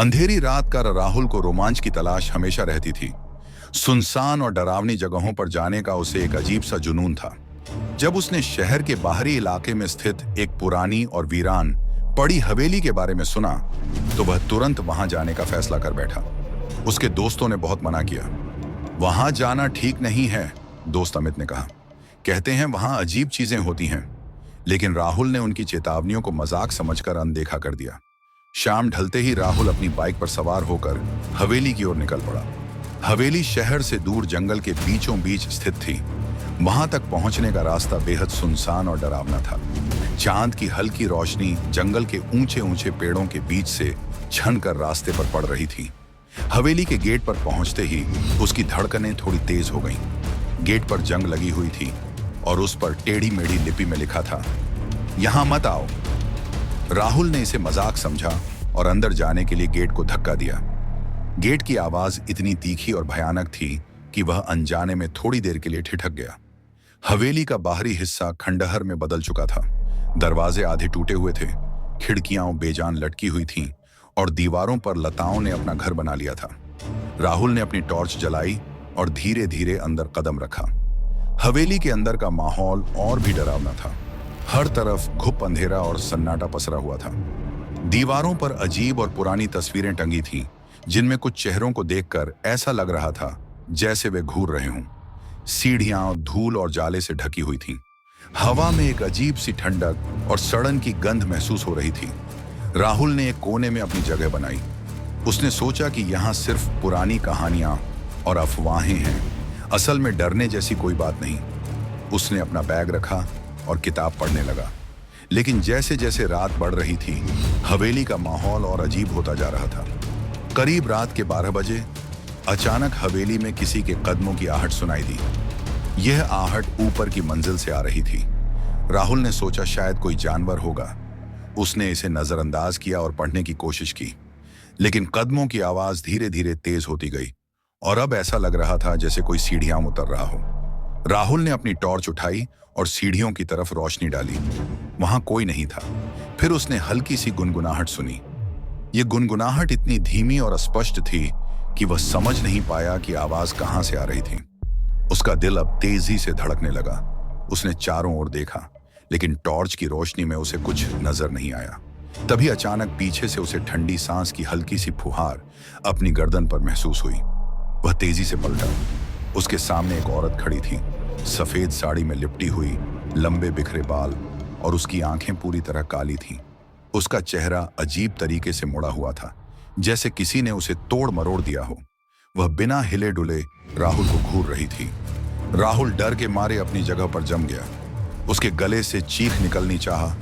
अंधेरी रात का राहुल को रोमांच की तलाश हमेशा रहती थी। सुनसान और डरावनी जगहों पर जाने का उसे एक अजीब सा जुनून था। जब उसने शहर के बाहरी इलाके में स्थित एक पुरानी और वीरान पड़ी हवेली के बारे में सुना, तो वह तुरंत वहां जाने का फैसला कर बैठा। उसके दोस्तों ने बहुत मना किया। वहां जाना ठीक नहीं है, दोस्त अमित ने कहा। कहते हैं वहां अजीब चीजें होती हैं। लेकिन राहुल ने उनकी चेतावनियों को मजाक समझकर अनदेखा कर दिया। शाम ढलते ही राहुल अपनी बाइक पर सवार होकर हवेली की ओर निकल पड़ा। हवेली शहर से दूर जंगल के बीचों बीच स्थित थी। वहां तक पहुंचने का रास्ता बेहद सुनसान और डरावना था। चांद की हल्की रोशनी जंगल के ऊंचे ऊंचे पेड़ों के बीच से छनकर रास्ते पर पड़ रही थी। हवेली के गेट पर पहुंचते ही उसकी धड़कनें थोड़ी तेज हो गईं। गेट पर जंग लगी हुई थी और उस पर टेढ़ी मेढ़ी लिपि में लिखा था, यहां मत आओ। राहुल ने इसे मजाक समझा और अंदर जाने के लिए गेट को धक्का दिया। गेट की आवाज इतनी तीखी और भयानक थी कि वह अनजाने में थोड़ी देर के लिए ठिठक गया। हवेली का बाहरी हिस्सा खंडहर में बदल चुका था। दरवाजे आधे टूटे हुए थे, खिड़कियां बेजान लटकी हुई थीं और दीवारों पर लताओं ने अपना घर बना लिया था। राहुल ने अपनी टॉर्च जलाई और धीरे धीरे अंदर कदम रखा। हवेली के अंदर का माहौल और भी डरावना था। हर तरफ घुप अंधेरा और सन्नाटा पसरा हुआ था। दीवारों पर अजीब और पुरानी तस्वीरें टंगी थीं, जिनमें कुछ चेहरों को देखकर ऐसा लग रहा था जैसे वे घूर रहे हों। सीढ़ियां धूल और जाले से ढकी हुई थीं। हवा में एक अजीब सी ठंडक और सड़न की गंध महसूस हो रही थी। राहुल ने एक कोने में अपनी जगह बनाई। उसने सोचा कि यहाँ सिर्फ पुरानी कहानियां और अफवाहें हैं, असल में डरने जैसी कोई बात नहीं। उसने अपना बैग रखा और किताब पढ़ने लगा। लेकिन जैसे जैसे रात बढ़ रही थी, हवेली का माहौल और अजीब होता जा रहा था। करीब रात के 12 बजे अचानक हवेली में किसी के कदमों की आहट सुनाई दी। यह आहट ऊपर की मंजिल से आ रही थी। राहुल ने सोचा शायद कोई जानवर होगा। उसने इसे नजरअंदाज किया और पढ़ने की कोशिश की, लेकिन कदमों की आवाज धीरे धीरे तेज होती गई और अब ऐसा लग रहा था जैसे कोई सीढ़ियां उतर रहा हो। राहुल ने अपनी टॉर्च उठाई और सीढ़ियों की तरफ रोशनी डाली। वहां कोई नहीं था। फिर उसने हल्की सी गुनगुनाहट सुनी। ये गुनगुनाहट इतनी धीमी और अस्पष्ट थी कि वह समझ नहीं पाया कि आवाज कहां से आ रही थी। उसका दिल अब तेजी से धड़कने लगा। उसने चारों ओर देखा, लेकिन टॉर्च की रोशनी में उसे कुछ नजर नहीं आया। तभी अचानक पीछे से उसे ठंडी सांस की हल्की सी फुहार अपनी गर्दन पर महसूस हुई। वह तेजी से पलटा। उसके सामने एक औरत खड़ी थी, सफेद साड़ी में लिपटी हुई, लंबे बिखरे बाल और उसकी आंखें पूरी तरह काली थीं। उसका चेहरा अजीब तरीके से मुड़ा हुआ था, जैसे किसी ने उसे तोड़ मरोड़ दिया हो। वह बिना हिले डुले राहुल को घूर रही थी। राहुल डर के मारे अपनी जगह पर जम गया। उसके गले से चीख निकलनी चाहा,